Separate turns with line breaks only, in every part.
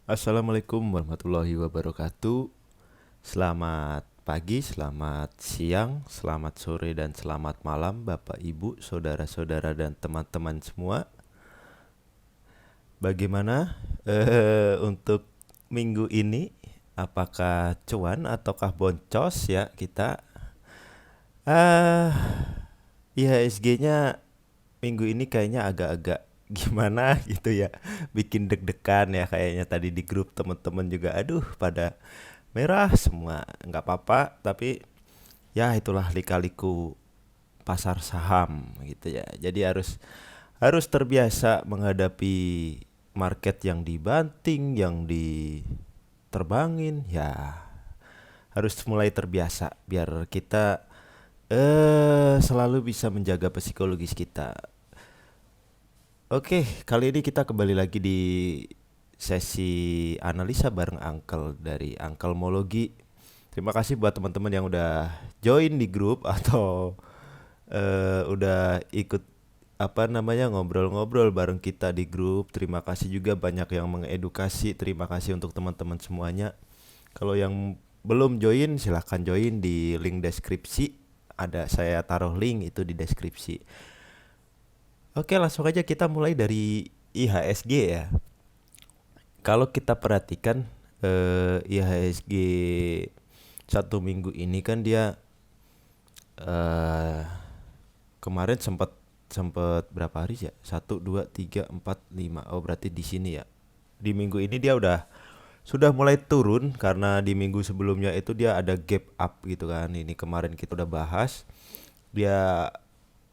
Assalamualaikum warahmatullahi wabarakatuh. Selamat pagi, selamat siang, selamat sore, dan selamat malam Bapak, Ibu, saudara-saudara, dan teman-teman semua. Bagaimana untuk minggu ini? Apakah cuan ataukah boncos ya kita? IHSG-nya minggu ini kayaknya agak-agak gimana gitu ya. Bikin deg-degan ya kayaknya tadi di grup teman-teman juga. Aduh, pada merah semua. Nggak apa-apa, tapi ya itulah lika-liku pasar saham gitu ya. Jadi harus harus terbiasa menghadapi market yang dibanting, yang diterbangin ya. Harus mulai terbiasa biar kita selalu bisa menjaga psikologis kita. Oke, kali ini kita kembali lagi di sesi analisa bareng Uncle dari Uncle Mologi. Terima kasih buat teman-teman yang udah join di grup atau udah ikut apa namanya ngobrol-ngobrol bareng kita di grup. Terima kasih juga banyak yang mengedukasi. Terima kasih untuk teman-teman semuanya. Kalau yang belum join silahkan join di link deskripsi. Ada saya taruh link itu di deskripsi. Oke, langsung aja kita mulai dari IHSG ya. Kalau kita perhatikan IHSG satu minggu ini kan dia eh kemarin sempat sempat berapa hari ya? Satu, dua, tiga, empat, lima. Oh berarti di sini ya. Di minggu ini dia sudah mulai turun karena di minggu sebelumnya itu dia ada gap up gitu kan. Ini kemarin kita udah bahas. Dia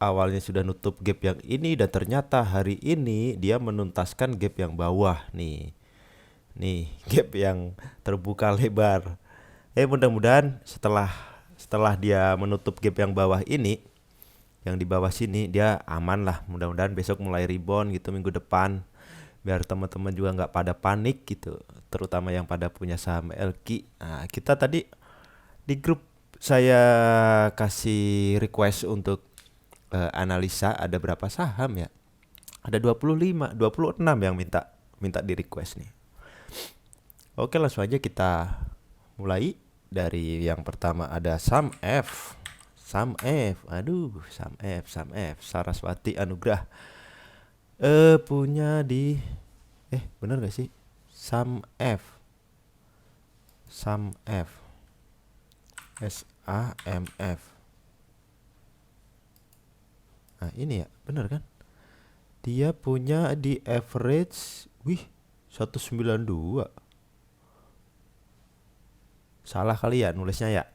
awalnya sudah nutup gap yang ini dan ternyata hari ini dia menuntaskan gap yang bawah nih. Nih, gap yang terbuka lebar. Mudah-mudahan setelah setelah dia menutup gap yang bawah ini, yang di bawah sini dia aman lah. Mudah-mudahan besok mulai rebound gitu minggu depan. Biar teman-teman juga nggak pada panik gitu, terutama yang pada punya saham LQ. Nah, kita tadi di grup saya kasih request untuk analisa ada berapa saham ya? Ada 25, 26 yang minta minta di request nih. Oke, langsung aja kita mulai dari yang pertama ada Sam F. Sam F. Aduh, Sam F, Sam F. Saraswati Anugrah. Punya di bener gak sih? Sam F. Sam F. SAMF. Nah, ini ya, bener kan? Dia punya di average, wih, 192. Salah kali ya nulisnya ya.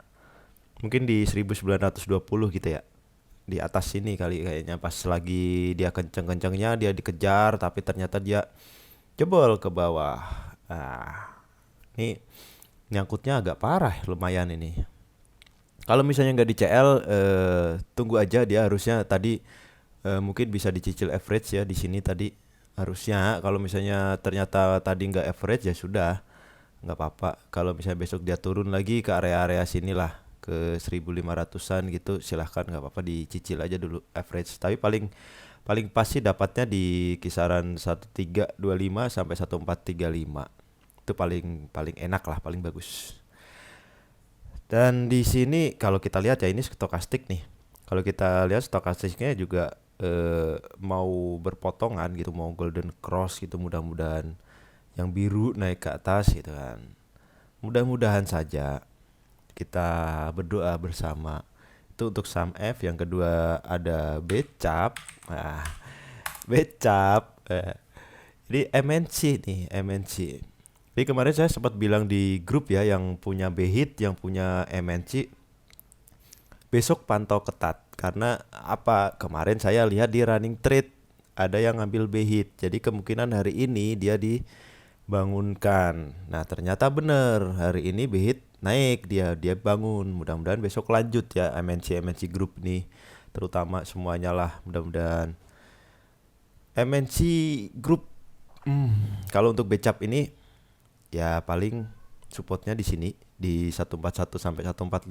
Mungkin di 1920 gitu ya. Di atas sini kali kayaknya pas lagi dia kenceng-kencengnya dia dikejar tapi ternyata dia jebol ke bawah. Ah, ini nyangkutnya agak parah lumayan ini. Kalau misalnya nggak di CL tunggu aja dia harusnya tadi mungkin bisa dicicil average ya di sini tadi harusnya kalau misalnya ternyata tadi nggak average ya sudah nggak apa-apa. Kalau misalnya besok dia turun lagi ke area-area sinilah ke 1500-an gitu silahkan nggak apa-apa dicicil aja dulu average. Tapi paling paling pas sih dapatnya di kisaran 1325 sampai 1435. Itu paling paling enak lah, paling bagus. Dan di sini kalau kita lihat ya ini stokastik nih. Kalau kita lihat stokastiknya juga mau berpotongan gitu, mau golden cross gitu mudah-mudahan yang biru naik ke atas gitu kan. Mudah-mudahan saja kita berdoa bersama. Itu untuk saham F. Yang kedua ada Becap. Nah, Becap. Jadi MNC nih, MNC. Jadi kemarin saya sempat bilang di grup ya yang punya Behit, yang punya MNC, besok pantau ketat karena apa? Kemarin saya lihat di running trade ada yang ngambil Behit. Jadi kemungkinan hari ini dia dibangunkan. Nah, ternyata bener hari ini Behit naik, dia bangun. Mudah-mudahan besok lanjut ya MNC Group nih. Terutama semuanya lah mudah-mudahan. MNC Group kalau untuk Becap ini ya paling supportnya di sini di 141 sampai 145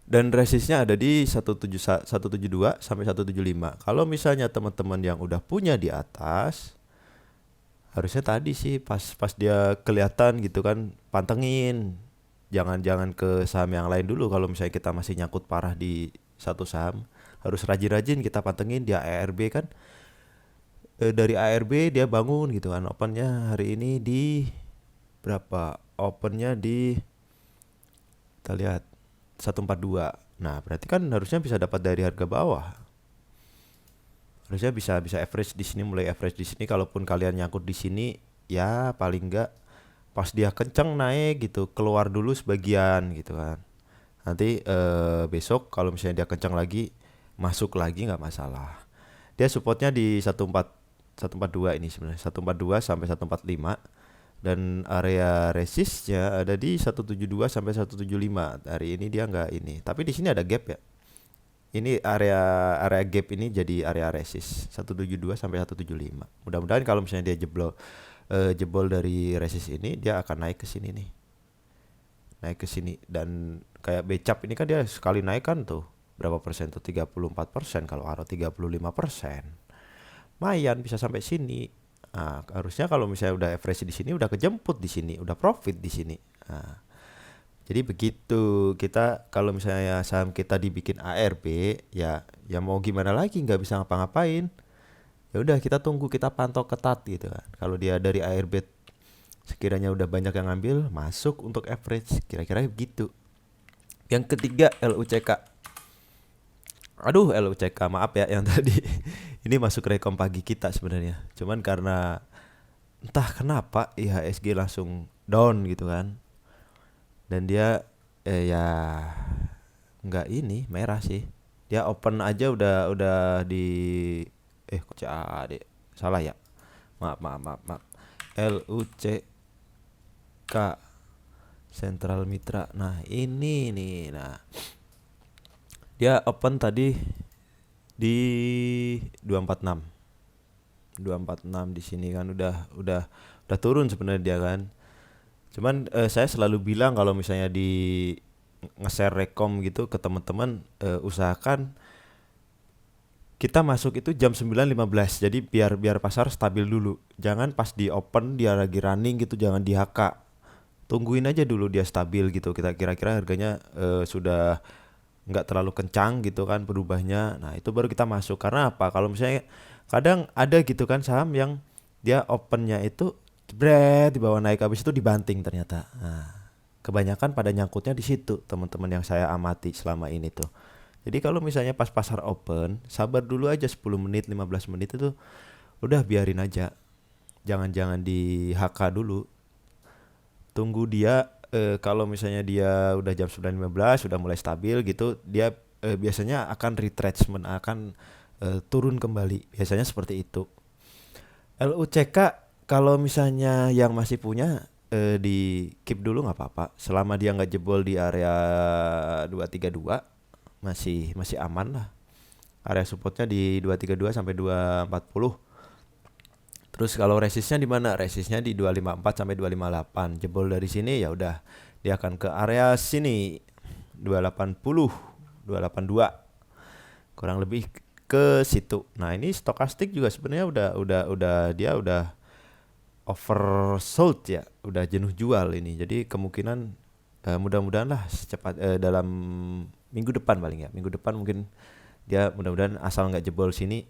dan resistnya ada di 172 sampai 175. Kalau misalnya teman-teman yang udah punya di atas Harusnya tadi sih pas pas dia kelihatan gitu kan, pantengin. Jangan-jangan ke saham yang lain dulu kalau misalnya kita masih nyangkut parah di satu saham. Harus rajin-rajin kita pantengin dia ARB kan. Dari ARB dia bangun gitu kan. Opennya hari ini di berapa? Opennya di kita lihat 142. Nah, berarti kan harusnya bisa dapat dari harga bawah. Harusnya bisa bisa average di sini, mulai average di sini. Kalaupun kalian nyangkut di sini, ya paling enggak pas dia kenceng naik gitu, keluar dulu sebagian gitu kan. Nanti besok kalau misalnya dia kenceng lagi, masuk lagi nggak masalah. Dia supportnya di 142 ini sebenarnya, 142 sampai 145, dan area resistnya ada di 172 sampai 175. Hari ini dia nggak ini. Tapi di sini ada gap ya. Ini area area gap ini jadi area resist 172 sampai 175. Mudah-mudahan kalau misalnya dia jebol dari resist ini, dia akan naik ke sini nih. Naik ke sini, dan kayak becap ini kan dia sekali naik kan tuh berapa persen tuh, 34%. Kalau aro 35%, lumayan bisa sampai sini. Nah, harusnya kalau misalnya udah average di sini, udah kejemput di sini, udah profit di sini. Nah, jadi begitu kita kalau misalnya saham kita dibikin ARB, ya mau gimana lagi, nggak bisa ngapa-ngapain. Ya udah kita tunggu, kita pantau ketat gitu kan. Kalau dia dari ARB sekiranya udah banyak yang ngambil, masuk untuk average, kira-kira begitu. Yang ketiga LUCK. Aduh, LUCK maaf ya yang tadi. Ini masuk rekom pagi kita sebenarnya. Cuman karena entah kenapa IHSG langsung down gitu kan. Dan dia ya nggak ini merah sih. Dia open aja udah di kok CAD. Salah ya. Maaf. LUCK Central Mitra. Nah, ini nih. Nah, dia open tadi di 246. 246 di sini kan udah turun sebenarnya dia kan. Cuman saya selalu bilang kalau misalnya di nge-share rekom gitu ke teman-teman, usahakan kita masuk itu jam 9.15. Jadi biar pasar stabil dulu. Jangan pas di open dia lagi running gitu, jangan di HK. Tungguin aja dulu dia stabil gitu. Kita kira-kira harganya sudah nggak terlalu kencang gitu kan berubahnya. Nah, itu baru kita masuk. Karena apa? Kalau misalnya kadang ada gitu kan saham yang dia opennya itu jebret di bawah naik, habis itu dibanting ternyata. Nah, kebanyakan pada nyangkutnya di situ, teman-teman yang saya amati selama ini tuh. Jadi kalau misalnya pas pasar open, sabar dulu aja 10 menit, 15 menit itu udah biarin aja. Jangan di HK dulu. Tunggu dia kalau misalnya dia udah jam 9.15 sudah mulai stabil gitu, dia biasanya akan retracement, akan turun kembali. Biasanya seperti itu. LUCK kalau misalnya yang masih punya di keep dulu nggak apa-apa. Selama dia nggak jebol di area 232 masih aman lah. Area supportnya di 232 sampai 240. Terus kalau resistnya di mana? Resistnya di 254 sampai 258. Jebol dari sini ya udah dia akan ke area sini 280, 282. Kurang lebih ke situ. Nah, ini stokastik juga sebenarnya udah dia udah oversold ya, udah jenuh jual ini. Jadi kemungkinan mudah-mudahan lah secepat dalam minggu depan paling ya. Minggu depan mungkin dia mudah-mudahan asal nggak jebol sini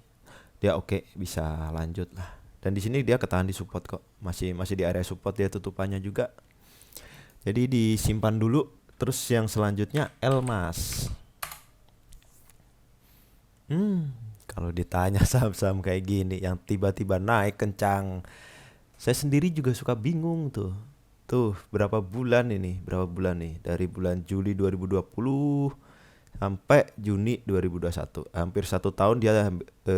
dia oke, bisa lanjut lah. Dan di sini dia ketahan di support kok. Masih di area support dia tutupannya juga. Jadi disimpan dulu. Terus yang selanjutnya Elmas. Kalau ditanya saham-saham kayak gini yang tiba-tiba naik kencang, saya sendiri juga suka bingung tuh. Tuh, berapa bulan ini? Berapa bulan nih? Dari bulan Juli 2020 sampai Juni 2021. Hampir 1 tahun dia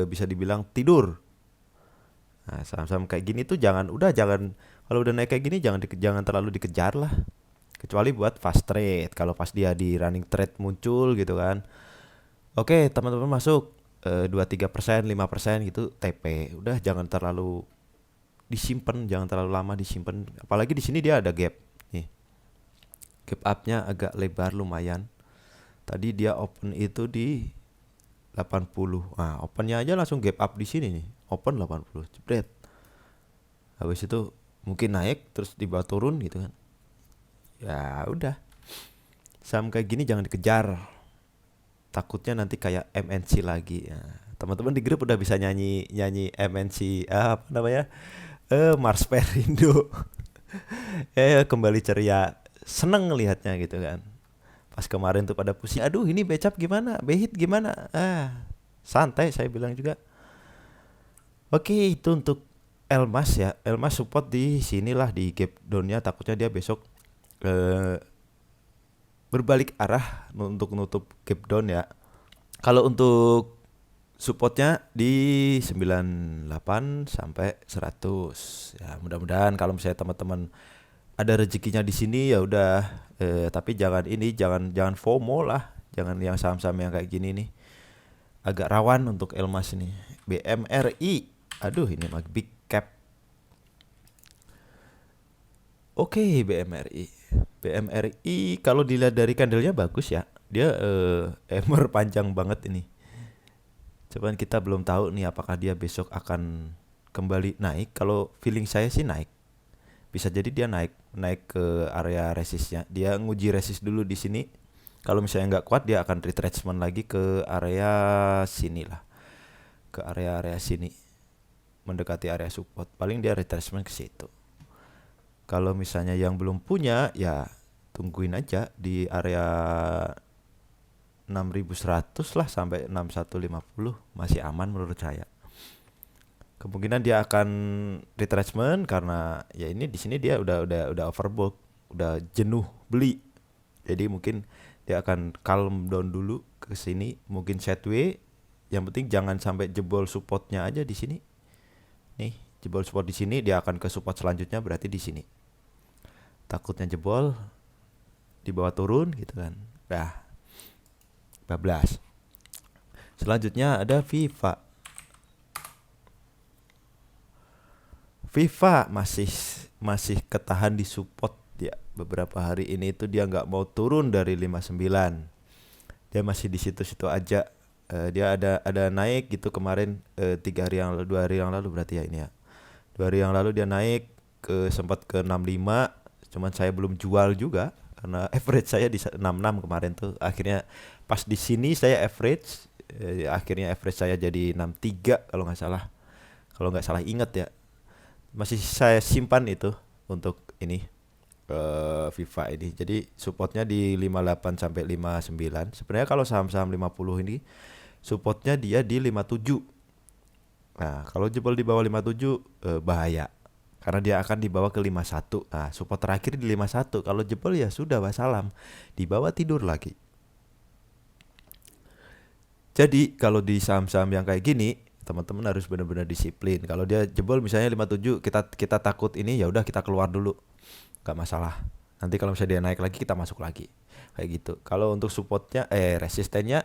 bisa dibilang tidur. Nah, saham-saham kayak gini tuh jangan kalau udah naik kayak gini jangan terlalu dikejar lah. Kecuali buat fast trade. Kalau pas dia di running trade muncul gitu kan. Oke, teman-teman masuk 2-3%, 5% gitu TP. Udah jangan terlalu disimpan, jangan terlalu lama disimpan. Apalagi di sini dia ada gap. Nih. Gap up-nya agak lebar lumayan. Tadi dia open itu di 80. Nah, opennya aja langsung gap up di sini nih. Open 80. Jebret. habis itu mungkin naik terus dibawa turun gitu kan. Ya udah, saham kayak gini jangan dikejar, takutnya nanti kayak MNC lagi ya. Teman-teman di grup udah bisa nyanyi nyanyi MNC, apa namanya, Mars Perindo. Kembali ceria, seneng ngelihatnya gitu kan. Pas kemarin tuh pada pusing, aduh ini becap gimana, behit gimana, santai saya bilang juga. Oke, itu untuk Elmas ya. Elmas support di sinilah di gap downnya, takutnya dia besok eh, berbalik arah untuk nutup gap down ya. Kalau untuk supportnya di 98 sampai 100. Ya, mudah-mudahan kalau misalnya teman-teman ada rezekinya di sini ya udah, tapi jangan ini, jangan jangan FOMO lah. Jangan yang saham-saham yang kayak gini nih. Agak rawan untuk Elmas ini. BMRI. Aduh, ini mah big cap. Oke, BMRI. BMRI kalau dilihat dari candlenya bagus ya. Dia hammer panjang banget ini. Cuman kita belum tahu nih apakah dia besok akan kembali naik. Kalau feeling saya sih naik. Bisa jadi dia naik ke area resistnya. Dia nguji resist dulu di sini. Kalau misalnya nggak kuat dia akan retracement lagi ke area sini lah. Ke area-area sini. Mendekati area support. Paling dia retracement ke situ. Kalau misalnya yang belum punya ya tungguin aja di area 6100 lah sampai 6150 masih aman menurut saya. Kemungkinan dia akan retracement karena ya ini di sini dia udah overbought, udah jenuh beli. Jadi mungkin dia akan calm down dulu ke sini, mungkin sideways. Yang penting jangan sampai jebol supportnya aja di sini. Nih, jebol support di sini dia akan ke support selanjutnya berarti di sini. Takutnya jebol dibawa turun gitu kan. Dah. bablas. Selanjutnya ada FIFA. FIFA masih ketahan di support ya. Beberapa hari ini itu dia nggak mau turun dari 59. Dia masih di situ-situ aja. Dia ada naik gitu kemarin, 2 hari yang lalu berarti ya ini ya. 2 hari yang lalu dia naik sempat ke 65, cuman saya belum jual juga karena average saya di 66 kemarin tuh. Akhirnya pas di sini saya average, akhirnya average saya jadi 63 kalau nggak salah. Kalau nggak salah ingat ya. Masih saya simpan itu untuk ini FIFA ini. Jadi supportnya di 58 sampai 59. Sebenarnya kalau saham-saham 50 ini supportnya dia di 57. Nah, kalau jebol di bawah 57 bahaya. Karena dia akan dibawa ke 51. Nah, support terakhir di 51. Kalau jebol ya sudah wassalam. Dibawa tidur lagi. Jadi kalau di saham-saham yang kayak gini, teman-teman harus benar-benar disiplin. Kalau dia jebol misalnya 57, kita takut ini, ya udah kita keluar dulu. Gak masalah. Nanti kalau misalnya dia naik lagi kita masuk lagi. Kayak gitu. Kalau untuk supportnya resistennya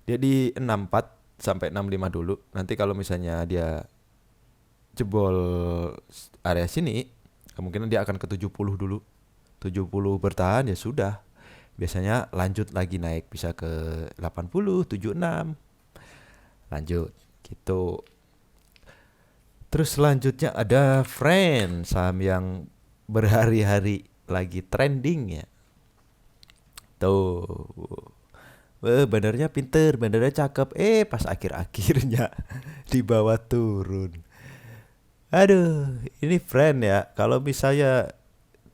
dia di 64 sampai 65 dulu. Nanti kalau misalnya dia jebol area sini, kemungkinan dia akan ke 70 dulu. 70 bertahan ya sudah. Biasanya lanjut lagi naik bisa ke 80, 76. Lanjut gitu. Terus selanjutnya ada Friend, saham yang berhari-hari lagi trending ya. Tuh. Bandarnya pinter, bandarnya cakep. Pas akhir-akhirnya dibawa turun. Aduh, ini Friend ya. Kalau misalnya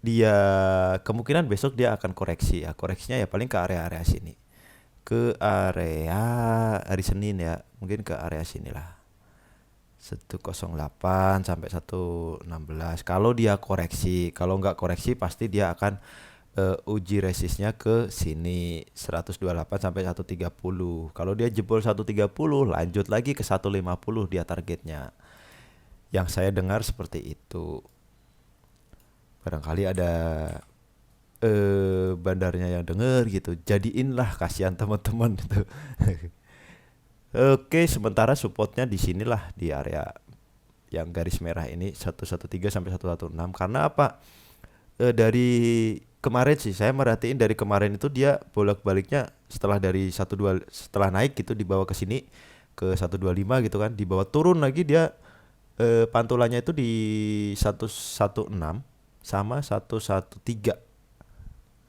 dia kemungkinan besok dia akan koreksi ya. Koreksinya ya paling ke area-area sini. Ke area hari Senin ya. Mungkin ke area sinilah. 108 sampai 116. Kalau dia koreksi, kalau nggak koreksi pasti dia akan uji resistnya ke sini 128 sampai 130. Kalau dia jebol 130 lanjut lagi ke 150 dia targetnya. Yang saya dengar seperti itu. Barangkali ada bandarnya yang denger gitu. Jadiinlah, kasihan teman-teman itu. Oke, sementara supportnya di sinilah di area yang garis merah ini 113 sampai 116. Karena apa? Dari kemarin sih saya merhatiin dari kemarin itu dia bolak-baliknya setelah dari 12 setelah naik gitu dibawa ke sini ke 125 gitu kan, dibawa turun lagi dia pantulannya itu di 116 sama 113.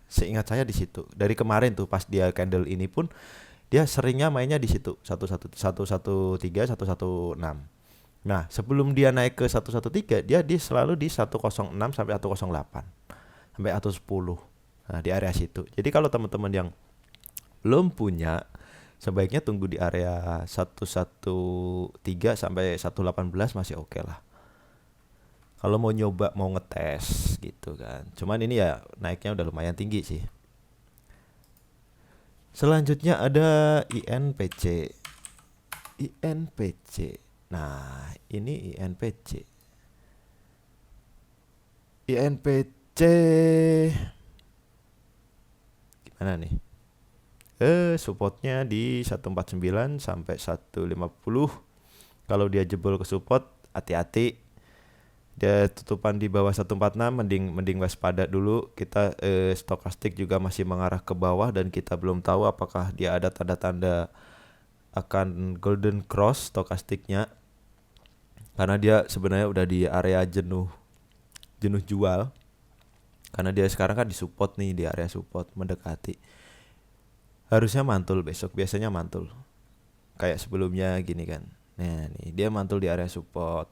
Seingat saya di situ. Dari kemarin tuh pas dia candle ini pun dia seringnya mainnya di situ 113 116. Nah, sebelum dia naik ke 113 dia selalu di 106 sampai 108 sampai 110. Nah, di area situ. Jadi kalau teman-teman yang belum punya, sebaiknya tunggu di area 113 sampai 118 masih oke lah. Kalau mau nyoba mau ngetes gitu kan. Cuman ini ya naiknya udah lumayan tinggi sih. Selanjutnya ada INPC. INPC. Nah, ini INPC. INPC gimana nih? Supportnya di 149 sampai 150. Kalau dia jebol ke support, hati-hati. Dia tutupan di bawah 146, mending waspada dulu. Kita stokastik juga masih mengarah ke bawah dan kita belum tahu apakah dia ada tanda-tanda akan golden cross stokastiknya. Karena dia sebenarnya udah di area jenuh jual. Karena dia sekarang kan di support nih, di area support mendekati. Harusnya mantul besok, biasanya mantul. Kayak sebelumnya gini kan. Nah, nih dia mantul di area support.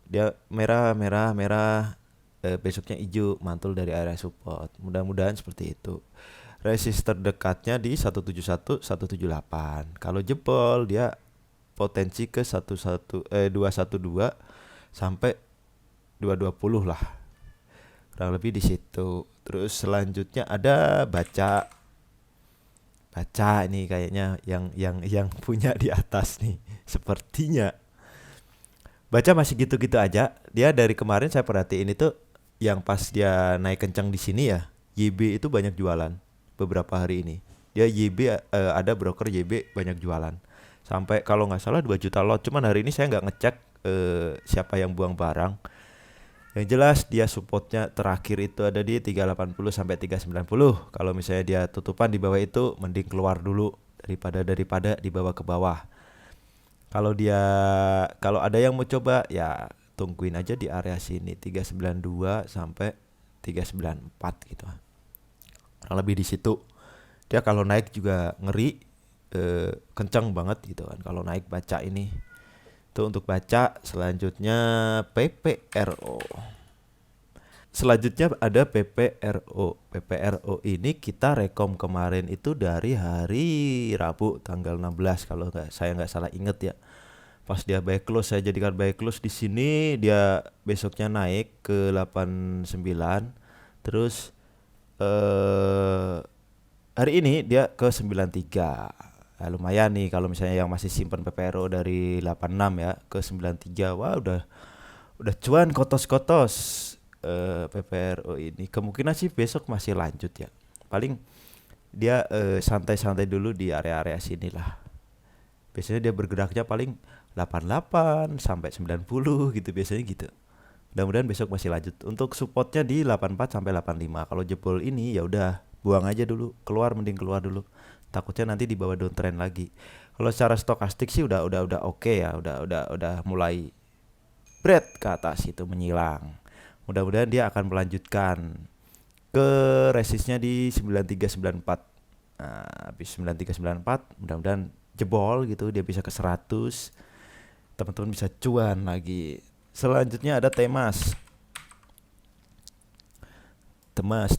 Dia merah, besoknya hijau, mantul dari area support. Mudah-mudahan seperti itu. Resist terdekatnya di 171 178. Kalau jebol dia potensi ke 212 sampai 220 lah. Kurang lebih di situ. Terus selanjutnya ada baca ini kayaknya yang punya di atas nih. Sepertinya baca masih gitu-gitu aja. Dia dari kemarin saya perhatiin itu yang pas dia naik kencang di sini ya, YB itu banyak jualan beberapa hari ini. Dia YB ada broker YB banyak jualan. Sampai kalau nggak salah 2 juta lot. Cuman hari ini saya nggak ngecek siapa yang buang barang. Yang jelas dia supportnya terakhir itu ada di 380 sampai 390. Kalau misalnya dia tutupan di bawah itu mending keluar dulu daripada dibawa ke bawah. Kalau ada yang mau coba ya tungguin aja di area sini 392 sampai 394 gitu. Kurang lebih di situ. Dia kalau naik juga ngeri, kencang banget gitu kan kalau naik baca ini. Itu untuk baca. Selanjutnya PPRO. Selanjutnya ada PPRO. PPRO ini kita rekom kemarin itu dari hari Rabu tanggal 16 kalau saya nggak salah inget ya. Pas dia buy close, saya jadikan buy close di sini, dia besoknya naik ke 89. Terus hari ini dia ke 93. Nah, lumayan nih kalau misalnya yang masih simpan PPRO dari 86 ya ke 93. Wah, udah cuan kotos-kotos. PPRO ini kemungkinan sih besok masih lanjut ya. Paling dia santai-santai dulu di area-area sini lah. Biasanya dia bergeraknya paling 88 sampai 90 gitu biasanya gitu. Mudah-mudahan besok masih lanjut. Untuk supportnya di 84 sampai 85. Kalau jebol ini ya udah buang aja dulu, mending keluar dulu. Takutnya nanti dibawa downtrend lagi. Kalau secara stokastik sih udah oke ya, udah mulai bread ke atas itu menyilang. Mudah-mudahan dia akan melanjutkan ke resistnya di 9394. Nah, habis 9394 mudah-mudahan jebol gitu, dia bisa ke 100. Teman-teman bisa cuan lagi. Selanjutnya ada Temas. Temas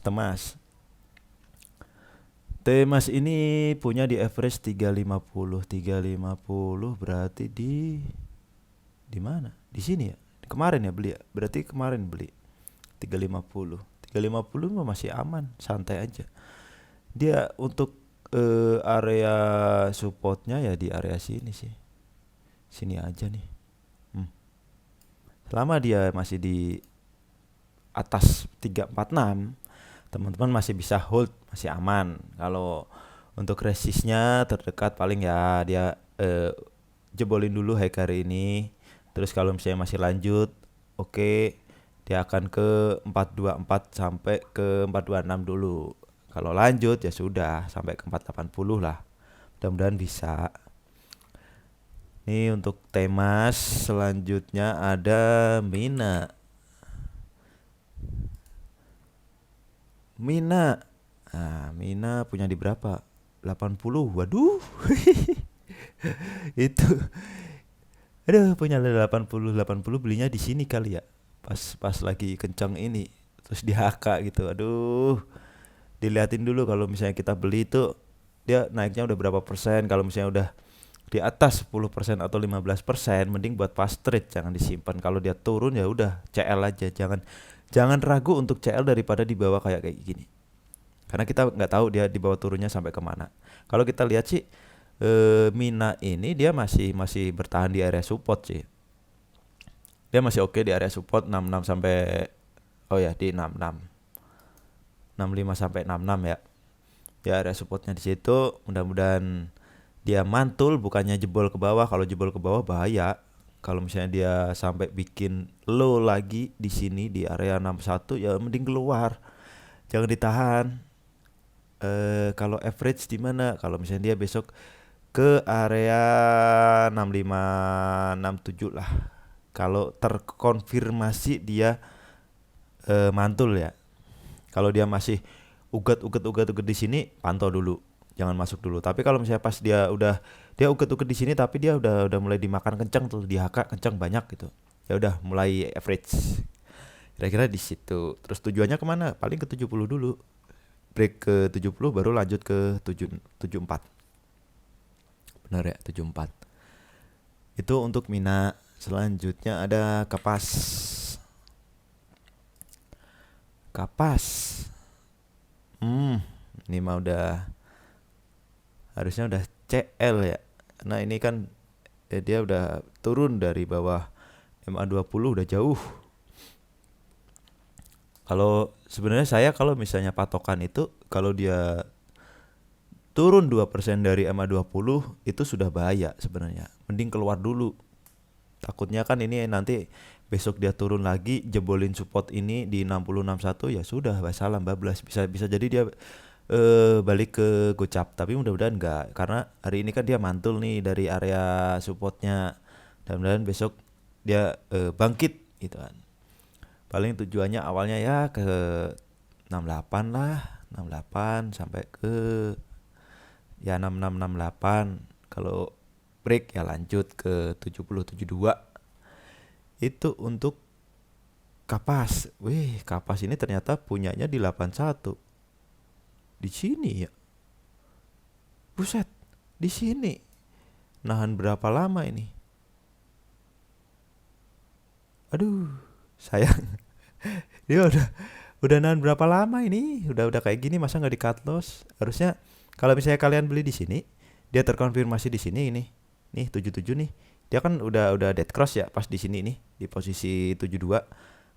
ini punya di average 350. 350 berarti di mana? Di sini ya. Kemarin ya beli ya. Berarti kemarin beli 350. 350 mah masih aman, santai aja. Dia untuk area supportnya ya di area sini sih. Sini aja nih. Selama dia masih di atas 346, teman-teman masih bisa hold, masih aman. Kalau untuk resistnya terdekat paling ya dia jebolin dulu high hari ini. Terus kalau misalnya masih lanjut, oke, dia akan ke 424 sampai ke 426 dulu. Kalau lanjut ya sudah sampai ke 480 lah. Mudah-mudahan bisa. Nih untuk temas selanjutnya ada Mina. Mina. Nah, Mina punya di berapa? 80. Waduh. Itu. Aduh, punya 80 belinya di sini kali ya. Pas lagi kencang ini. Terus di HK gitu. Aduh. Diliatin dulu kalau misalnya kita beli itu dia naiknya udah berapa persen. Kalau misalnya udah di atas 10% atau 15%, mending buat fast trade, jangan disimpan. Kalau dia turun ya udah CL aja. Jangan ragu untuk CL daripada di bawah kayak gini. Karena kita nggak tahu dia di bawah turunnya sampai kemana. Kalau kita lihat sih Mina ini dia masih masih bertahan di area support sih. Dia masih oke di area support 66 sampai di 66. 65 sampai 66 ya. Ya area supportnya di situ. Mudah-mudahan dia mantul bukannya jebol ke bawah. Kalau jebol ke bawah bahaya. Kalau misalnya dia sampai bikin low lagi di sini di area 61 ya mending keluar. Jangan ditahan. Kalau average di mana? Kalau misalnya dia besok ke area 65 67 lah. Kalau terkonfirmasi dia mantul ya. Kalau dia masih ugat di sini, pantau dulu. Jangan masuk dulu. Tapi kalau misalnya pas dia ugat di sini tapi dia udah mulai dimakan kencang tuh di HK kencang banyak gitu. Ya udah mulai average. Kira-kira di situ. Terus tujuannya kemana? Paling ke 70 dulu. Break ke 70 baru lanjut ke 74. Benar ya, 74. Itu untuk Mina. Selanjutnya ada Kapas. Kapas. Ini mah harusnya udah CL ya. Nah, ini kan dia udah turun dari bawah MA20 udah jauh. Kalau sebenarnya saya kalau misalnya patokan itu kalau dia turun 2% dari MA20 itu sudah bahaya sebenarnya. Mending keluar dulu. Takutnya kan ini nanti besok dia turun lagi jebolin support ini di 6061 ya sudah wassalam bablas. Bisa jadi dia balik ke gocap tapi mudah-mudahan enggak karena hari ini kan dia mantul nih dari area supportnya dan mudah-mudahan besok dia bangkit gitu kan. Paling tujuannya awalnya ya ke 68 lah, 68 sampai ke ya 6668. Kalau break ya lanjut ke 70 72. Itu untuk Kapas. Wih, Kapas ini ternyata punyanya di 81. Di sini ya. Buset, di sini. Nahan berapa lama ini? Aduh, sayang. Dia udah nahan berapa lama ini? Udah kayak gini masa nggak di cut loss? Harusnya kalau misalnya kalian beli di sini, dia terkonfirmasi di sini ini. Nih 77 nih. Dia kan udah dead cross ya pas di sini nih di posisi 72.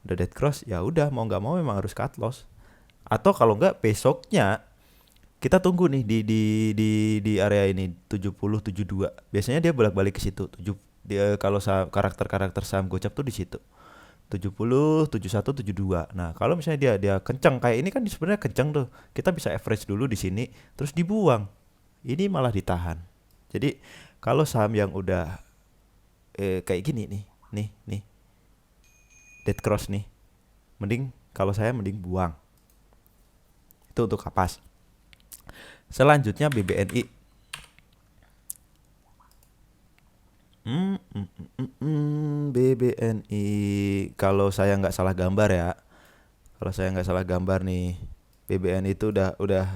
Udah dead cross ya udah mau nggak mau memang harus cut loss. Atau kalau nggak besoknya kita tunggu nih di area ini 70 72. Biasanya dia bolak-balik ke situ. Dia kalau karakter-karakter saham gocap tuh di situ. 70, 71, 72. Nah, kalau misalnya dia kencang kayak ini kan sebenarnya kencang tuh. Kita bisa average dulu di sini terus dibuang. Ini malah ditahan. Jadi, kalau saham yang udah kayak gini nih. Dead cross nih. Kalau saya mending buang. Itu untuk Kapas. Selanjutnya BBNI. BBNI kalau saya nggak salah gambar ya. Kalau saya nggak salah gambar nih, BBNI itu udah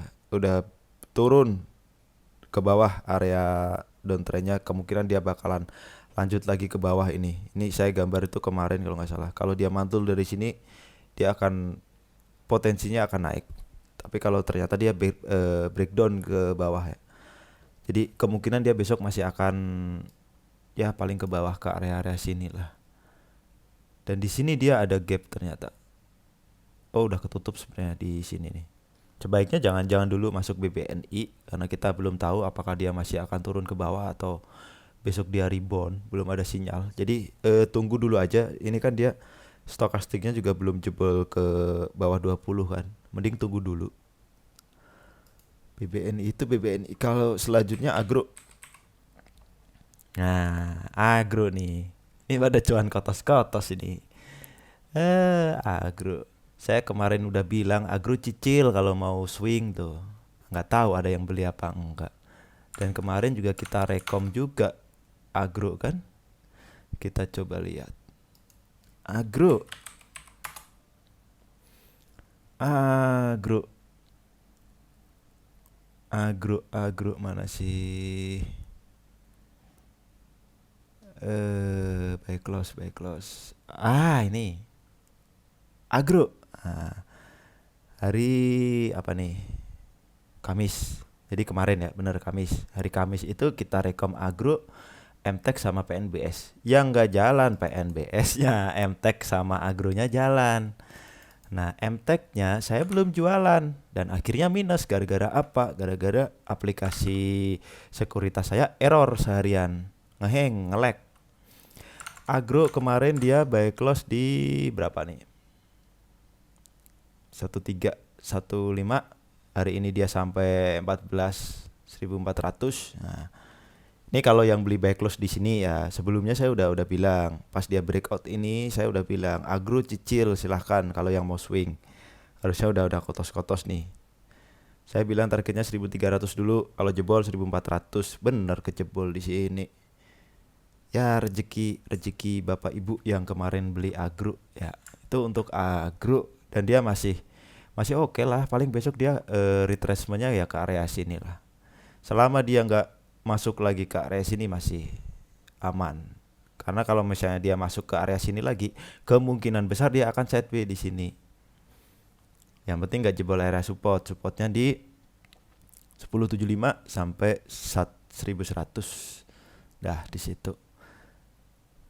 turun ke bawah area downtrendnya. Kemungkinan dia bakalan lanjut lagi ke bawah ini. Ini saya gambar itu kemarin kalau nggak salah. Kalau dia mantul dari sini, dia akan potensinya akan naik. Tapi kalau ternyata dia breakdown ke bawah ya. Jadi kemungkinan dia besok masih akan ya paling ke bawah ke area-area sini lah. Dan di sini dia ada gap ternyata. Oh udah ketutup sebenarnya di sini nih. Sebaiknya jangan dulu masuk BBNI karena kita belum tahu apakah dia masih akan turun ke bawah atau besok dia rebound, belum ada sinyal. Jadi tunggu dulu aja. Ini kan dia stokastiknya juga belum jebol ke bawah 20 kan. Mending tunggu dulu. BBNI itu BBNI. Kalau selanjutnya agro. Nah, agro nih. Ini pada cuan kotos-kotos ini. Agro. Saya kemarin udah bilang agro cicil kalau mau swing tuh. Nggak tahu ada yang beli apa enggak. Dan kemarin juga kita rekom juga agro kan. Kita coba lihat. Agro. Agro. Agro mana sih? Buy close. Ini. Agro. Hari apa nih? Kamis. Jadi kemarin ya, bener Kamis. Hari Kamis itu kita rekom agro MTEK sama PNBS. Yang nggak jalan PNBS-nya, MTEK sama agronya jalan. Nah, MTEK-nya saya belum jualan dan akhirnya minus gara-gara apa? Gara-gara aplikasi sekuritas saya error seharian. Ngeheng, nge-lag. Agro kemarin dia buy close di berapa nih? 1315. Hari ini dia sampai 14.400. Nah, ini kalau yang beli buy close di sini ya, sebelumnya saya udah bilang, pas dia breakout ini saya udah bilang, agro cicil silahkan kalau yang mau swing. Harusnya udah kotos-kotos nih. Saya bilang targetnya 1.300 dulu, kalau jebol 1.400. Bener kejebol di sini. Ya rezeki Bapak Ibu yang kemarin beli agro ya. Itu untuk agro dan dia masih oke lah. Paling besok dia retracementnya ya ke area sini lah. Selama dia nggak masuk lagi ke area sini masih aman. Karena kalau misalnya dia masuk ke area sini lagi, kemungkinan besar dia akan sideways di sini. Yang penting nggak jebol area support. Supportnya di 1075 sampai 1100. Dah di situ.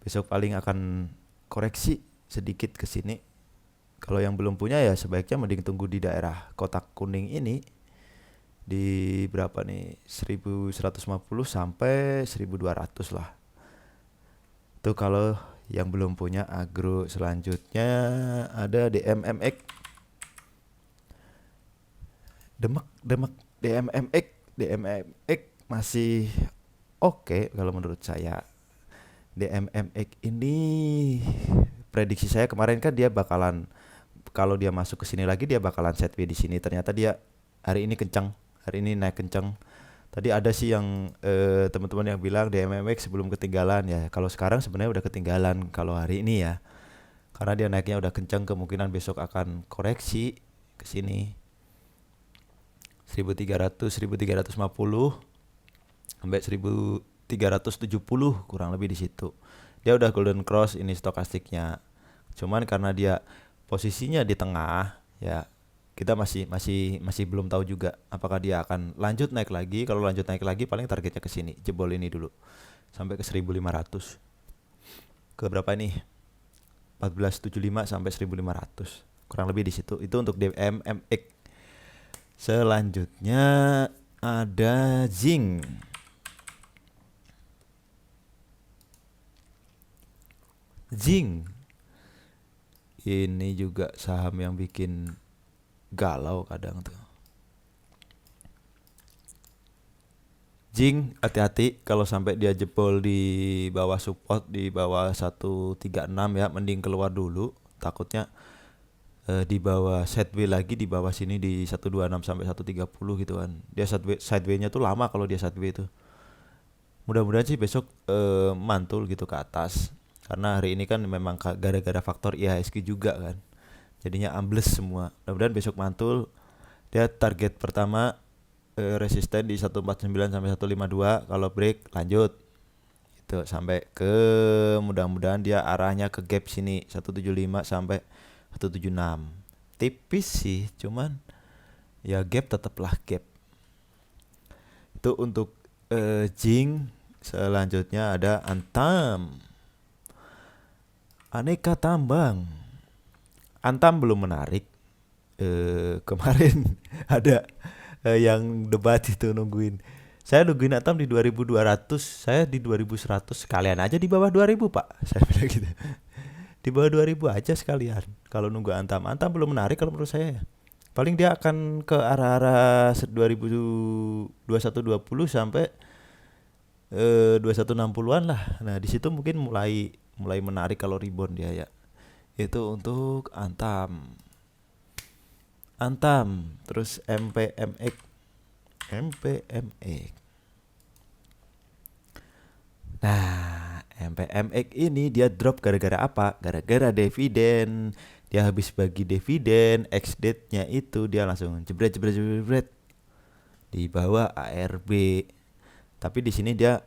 Besok paling akan koreksi sedikit ke sini. Kalau yang belum punya ya sebaiknya mending tunggu di daerah kotak kuning ini. Di berapa nih? 1150 sampai 1200 lah. Itu kalau yang belum punya agro. Selanjutnya ada DMMX. Demek DMMX masih oke kalau menurut saya. DMMX ini prediksi saya kemarin kan dia bakalan, kalau dia masuk ke sini lagi dia bakalan sideways di sini. Ternyata dia hari ini kencang, hari ini naik kencang. Tadi ada sih yang teman-teman yang bilang DMMX sebelum ketinggalan ya. Kalau sekarang sebenarnya udah ketinggalan kalau hari ini ya. Karena dia naiknya udah kencang, kemungkinan besok akan koreksi ke sini. 1300, 1350 sampai 1370 kurang lebih di situ. Dia udah golden cross ini stokastiknya. Cuman karena dia posisinya di tengah ya, kita masih belum tahu juga apakah dia akan lanjut naik lagi. Kalau lanjut naik lagi paling targetnya ke sini, jebol ini dulu sampai ke 1500. Ke berapa nih? 1475 sampai 1500. Kurang lebih di situ. Itu untuk DMMX. Selanjutnya ada zinc. Zinc ini juga saham yang bikin galau kadang tuh. Zinc hati-hati kalau sampai dia jebol di bawah support di bawah 136 ya, mending keluar dulu. Takutnya di bawah sideways lagi di bawah sini di 126 sampai 130 gitu kan. Dia sideway-nya tuh lama kalau dia sideways itu. Mudah-mudahan sih besok mantul gitu ke atas. Karena hari ini kan memang gara-gara faktor IHSG juga kan. Jadinya ambles semua. Mudah-mudahan besok mantul. Dia target pertama resisten di 149 sampai 152. Kalau break lanjut. Itu sampai ke mudah-mudahan dia arahnya ke gap sini 175 sampai 176. Tipis sih, cuman ya gap tetaplah gap. Itu untuk zinc. Selanjutnya ada Antam. Aneka tambang. Antam belum menarik. Kemarin ada yang debat itu nungguin. Saya nungguin Antam di 2200, saya di 2100. Sekalian aja di bawah 2000, Pak. Saya bilang gitu. Di bawah 2000 aja sekalian. Kalau nunggu Antam. Antam belum menarik kalau menurut saya ya. Paling dia akan ke arah-arah 2021-20 sampai 2160-an lah. Nah, di situ mungkin mulai mulai menarik kalau rebound dia ya. Itu untuk Antam. Antam, terus MPMX. MPMX. Nah, MPMX ini dia drop gara-gara apa? Gara-gara dividen. Dia habis bagi dividen, ex date-nya itu dia langsung jebret jebret jebret, jebret di bawah ARB. Tapi di sini dia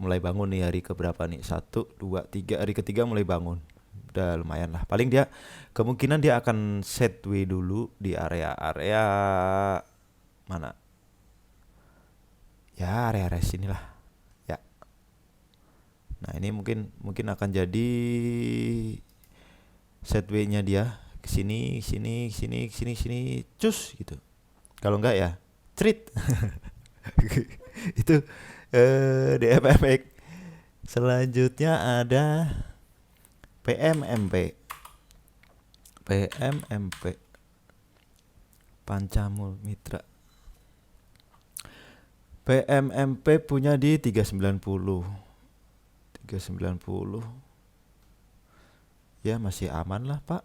mulai bangun nih hari keberapa nih? Satu, dua, tiga. Hari ketiga mulai bangun. Udah lumayan lah. Paling dia kemungkinan dia akan setway dulu di area-area mana? Ya area-area sini lah. Ya. Nah ini mungkin mungkin akan jadi setway-nya dia ke sini, sini, sini, sini, sini, cus gitu. Kalau enggak ya, treat. Itu DFMX. Selanjutnya ada PMMP. PMMP. Pancamul Mitra. PMMP punya di 390. 390. Ya masih aman lah Pak.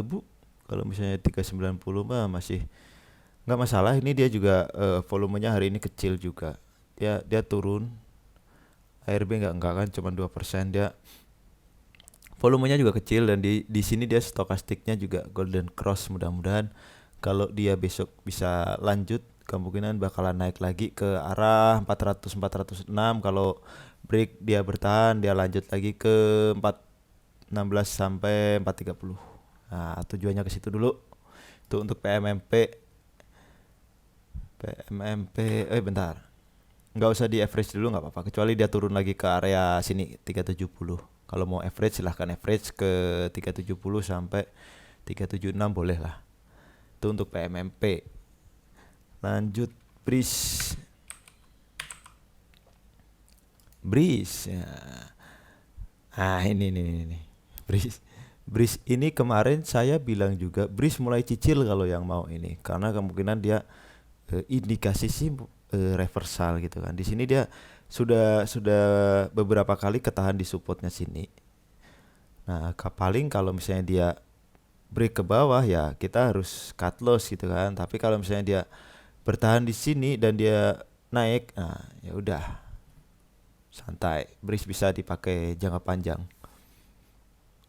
Bu, kalau misalnya 390 mah masih nggak masalah. Ini dia juga volumenya hari ini kecil juga. Dia turun. ARB nggak kan cuma 2%. Dia volumenya juga kecil dan di sini dia stokastiknya juga golden cross. Mudah-mudahan kalau dia besok bisa lanjut kemungkinan bakalan naik lagi ke arah 400 406. Kalau break dia bertahan, dia lanjut lagi ke 416 sampai 430. Nah, tujuannya ke situ dulu. Itu untuk PMMP. PMMP bentar. Nggak usah di average dulu nggak apa-apa, kecuali dia turun lagi ke area sini 370. Kalau mau average silahkan average ke 370 sampai 376 boleh lah. Itu untuk PMMP. Lanjut BRIS. BRIS ya. Ini BRIS. BRIS ini kemarin saya bilang juga BRIS mulai cicil kalau yang mau ini, karena kemungkinan dia indikasi sih reversal gitu kan. Di sini dia sudah beberapa kali ketahan di supportnya sini. Nah, paling kalau misalnya dia break ke bawah ya kita harus cut loss gitu kan. Tapi kalau misalnya dia bertahan di sini dan dia naik, nah ya udah santai. BRIS bisa dipakai jangka panjang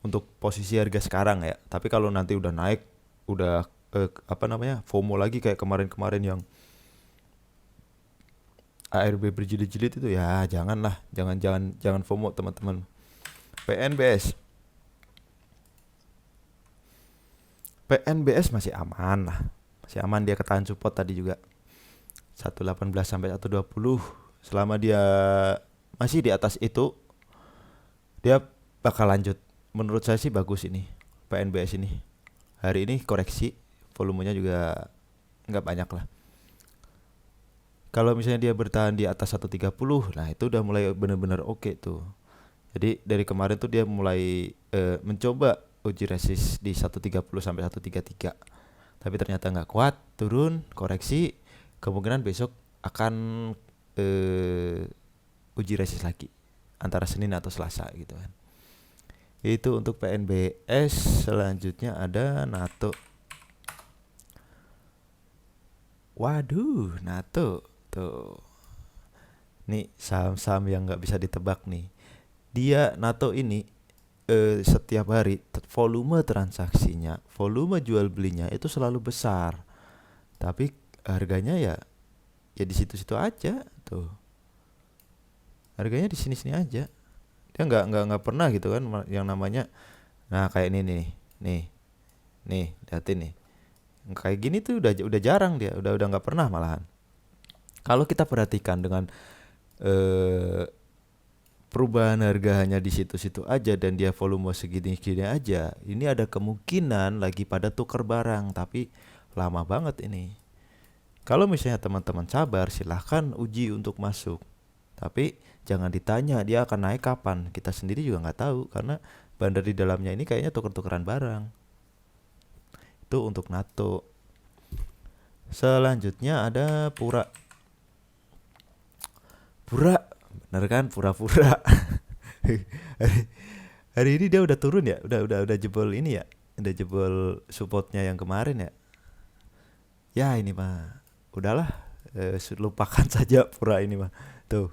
untuk posisi harga sekarang ya. Tapi kalau nanti udah naik, udah FOMO lagi kayak kemarin-kemarin yang ARB berjilid-jilid itu ya janganlah, jangan FOMO teman-teman. PNBS masih aman lah. Masih aman, dia ketahan support tadi juga 118 sampai 120. Selama dia masih di atas itu dia bakal lanjut. Menurut saya sih bagus ini PNBS ini. Hari ini koreksi, volumenya juga nggak banyak lah. Kalau misalnya dia bertahan di atas 130, nah itu udah mulai benar-benar oke tuh. Jadi dari kemarin tuh dia mulai mencoba uji resist di 130 sampai 133. Tapi ternyata nggak kuat, turun, koreksi. Kemungkinan besok akan uji resist lagi antara Senin atau Selasa gitu kan. Itu untuk PNBS. Selanjutnya ada NATO. Waduh, NATO tuh. Nih saham-saham yang nggak bisa ditebak nih. Dia NATO ini setiap hari volume transaksinya, volume jual belinya itu selalu besar. Tapi harganya ya di situ-situ aja tuh. Harganya di sini-sini aja. Dia nggak pernah gitu kan yang namanya. Nah, kayak ini nih. Nih, lihatin nih. Kayak gini tuh udah jarang dia, udah nggak pernah malahan. Kalau kita perhatikan dengan perubahan harga hanya di situ-situ aja dan dia volume segini-gini aja, ini ada kemungkinan lagi pada tuker barang, tapi lama banget ini. Kalau misalnya teman-teman sabar, silahkan uji untuk masuk. Tapi jangan ditanya dia akan naik kapan. Kita sendiri juga nggak tahu karena bandar di dalamnya ini kayaknya tuker-tukeran barang. Itu untuk NATO. Selanjutnya ada Pura. bener kan, pura-pura. hari, hari ini dia udah turun ya, udah jebol ini ya, udah jebol supportnya yang kemarin ya. Ya ini mah udahlah, lupakan saja pura ini mah. Tuh,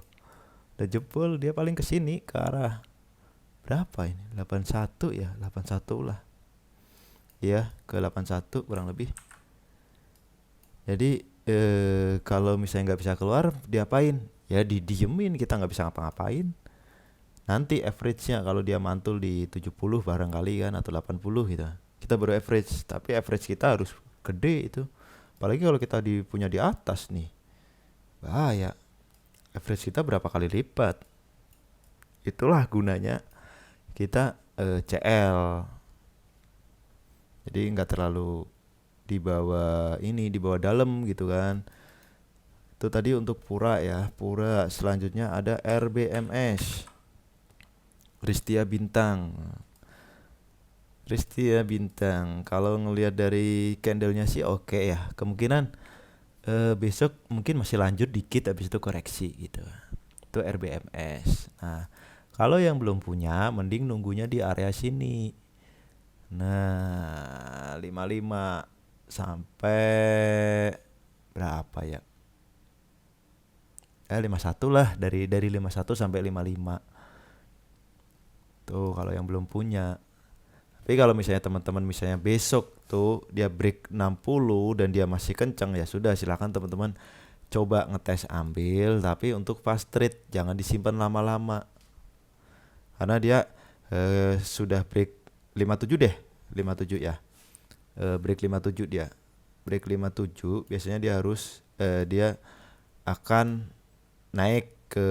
udah jebol dia paling ke sini ke arah berapa ini? 81 ya, 81 lah. Iya, ke 81 kurang lebih. Jadi kalau misalnya nggak bisa keluar, diapain? Ya didiemin, kita nggak bisa ngapa-ngapain. Nanti average-nya kalau dia mantul di 70 barangkali kan, atau 80 gitu. Kita baru average, tapi average kita harus gede itu. Apalagi kalau kita punya di atas nih. Bahaya. Average kita berapa kali lipat. Itulah gunanya kita CL. Jadi nggak terlalu di bawah ini, di bawah dalam gitu kan. Itu tadi untuk pura ya. Pura selanjutnya ada RBMS. Ristia Bintang. Ristia Bintang. Kalau ngelihat dari candlenya sih oke ya. Kemungkinan besok mungkin masih lanjut dikit, habis itu koreksi gitu. Itu RBMS. Nah, kalau yang belum punya mending nunggunya di area sini. Nah, 55 sampai berapa ya? 51 lah, dari 51 sampai 55. Tuh kalau yang belum punya. Tapi kalau misalnya teman-teman misalnya besok tuh dia break 60 dan dia masih kencang, ya sudah silakan teman-teman coba ngetes ambil, tapi untuk fast trade jangan disimpan lama-lama. Karena dia sudah break 57 deh, 57 ya. Break 57 dia. Break 57 biasanya dia harus dia akan naik ke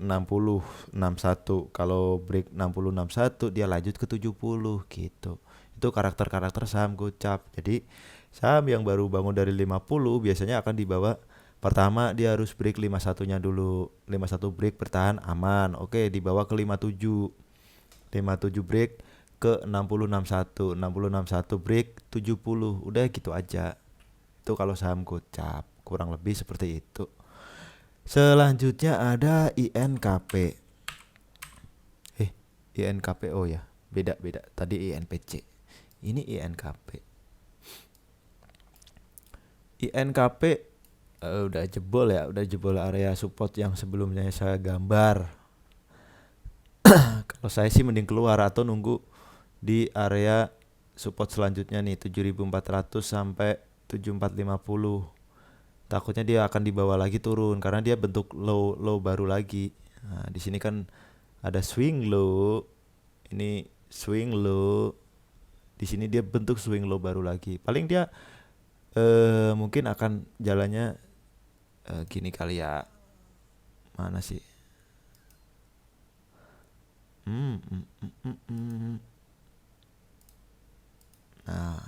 60 61. Kalau break 60 61 dia lanjut ke 70 gitu. Itu karakter-karakter saham gocap. Jadi saham yang baru bangun dari 50 biasanya akan dibawa, pertama dia harus break 51-nya dulu. 51 break bertahan aman. Oke, dibawa ke 57. 57 break ke 60 61. 60 61 break 70. Udah gitu aja. Itu kalau saham gocap kurang lebih seperti itu. Selanjutnya ada INKP. INKPO ya. Beda. Tadi INPC. Ini INKP. INKP udah jebol ya, udah jebol area support yang sebelumnya saya gambar. Kalau saya sih mending keluar atau nunggu di area support selanjutnya nih 7400 sampai 7450. Takutnya dia akan dibawa lagi turun karena dia bentuk low baru lagi. Nah, di sini kan ada swing low. Ini swing low. Di sini dia bentuk swing low baru lagi. Paling dia mungkin akan jalannya gini kali ya. Mana sih? Nah,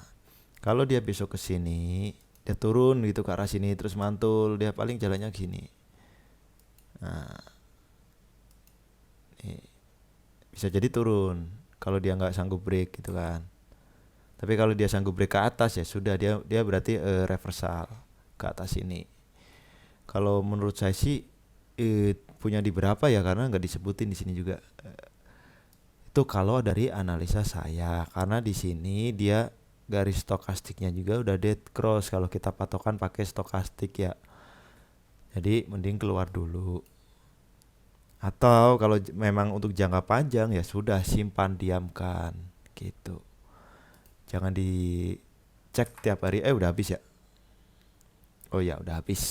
kalau dia besok ke sini, dia turun gitu ke arah sini terus mantul, dia paling jalannya gini. Nah, nih, bisa jadi turun kalau dia nggak sanggup break gitu kan. Tapi kalau dia sanggup break ke atas ya sudah, dia berarti reversal ke atas ini. Kalau menurut saya sih punya di berapa ya, karena nggak disebutin di sini juga. Itu kalau dari analisa saya, karena di sini dia garis stokastiknya juga udah dead cross kalau kita patokan pakai stokastik ya. Jadi mending keluar dulu. Atau kalau memang untuk jangka panjang ya sudah simpan diamkan gitu. Jangan dicek tiap hari. Udah habis ya. Oh ya udah habis.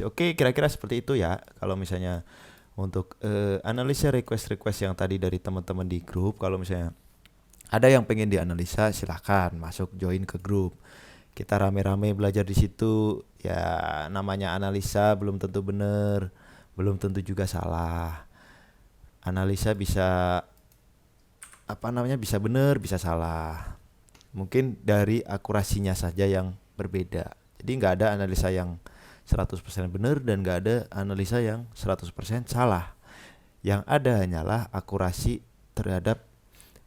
Oke, kira-kira seperti itu ya. Kalau misalnya untuk analisa request yang tadi dari teman-teman di grup, kalau misalnya ada yang pengen dianalisa silahkan masuk join ke grup. Kita rame-rame belajar di situ. Ya namanya analisa belum tentu benar, belum tentu juga salah. Analisa bisa bisa benar, bisa salah. Mungkin dari akurasinya saja yang berbeda. Jadi nggak ada analisa yang 100% benar dan nggak ada analisa yang 100% salah. Yang ada hanyalah akurasi terhadap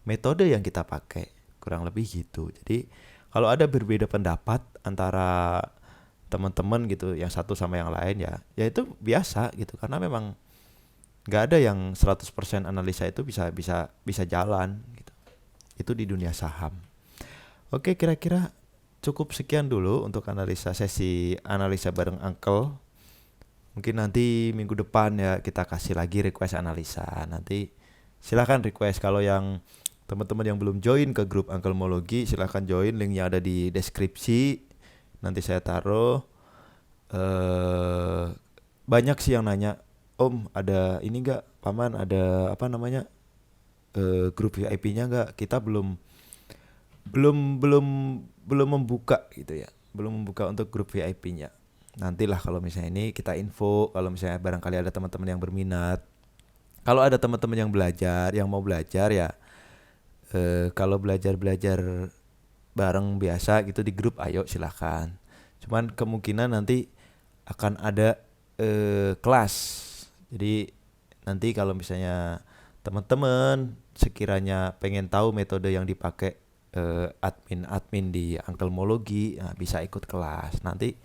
metode yang kita pakai. Kurang lebih gitu. Jadi kalau ada berbeda pendapat antara teman-teman gitu, yang satu sama yang lain ya itu biasa gitu, karena memang Nggak ada yang 100% analisa itu bisa bisa bisa jalan gitu. Itu di dunia saham. Oke, kira-kira cukup sekian dulu untuk sesi analisa bareng Uncle. Mungkin nanti minggu depan ya kita kasih lagi request analisa. Nanti silahkan request. Kalau yang teman-teman yang belum join ke grup Uncle Mologi, silahkan join, linknya ada di deskripsi. Nanti saya taruh. Banyak sih yang nanya, Om ada ini nggak, Paman ada apa namanya, grup VIP-nya nggak? Kita belum belum belum belum membuka gitu ya, belum membuka untuk grup VIP-nya. Nantilah kalau misalnya ini kita info, kalau misalnya barangkali ada teman-teman yang berminat. Kalau ada teman-teman yang belajar, yang mau belajar ya, kalau belajar-belajar bareng biasa gitu di grup, ayo silahkan. Cuman kemungkinan nanti akan ada kelas. Jadi nanti kalau misalnya teman-teman sekiranya pengen tahu metode yang dipakai admin-admin di Angkelmologi, nah, bisa ikut kelas. Nanti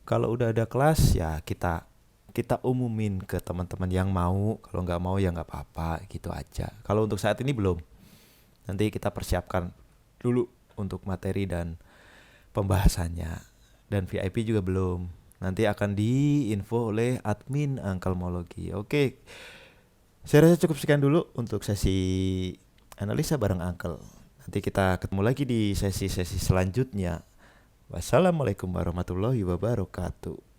kalau udah ada kelas ya kita kita umumin ke teman-teman yang mau. Kalau nggak mau ya nggak apa-apa, gitu aja. Kalau untuk saat ini belum. Nanti kita persiapkan dulu untuk materi dan pembahasannya. Dan VIP juga belum. Nanti akan diinfo oleh admin Angkelmologi. Oke, saya rasa cukup sekian dulu untuk sesi analisa bareng Angkel. Nanti kita ketemu lagi di sesi-sesi selanjutnya. Wassalamualaikum warahmatullahi wabarakatuh.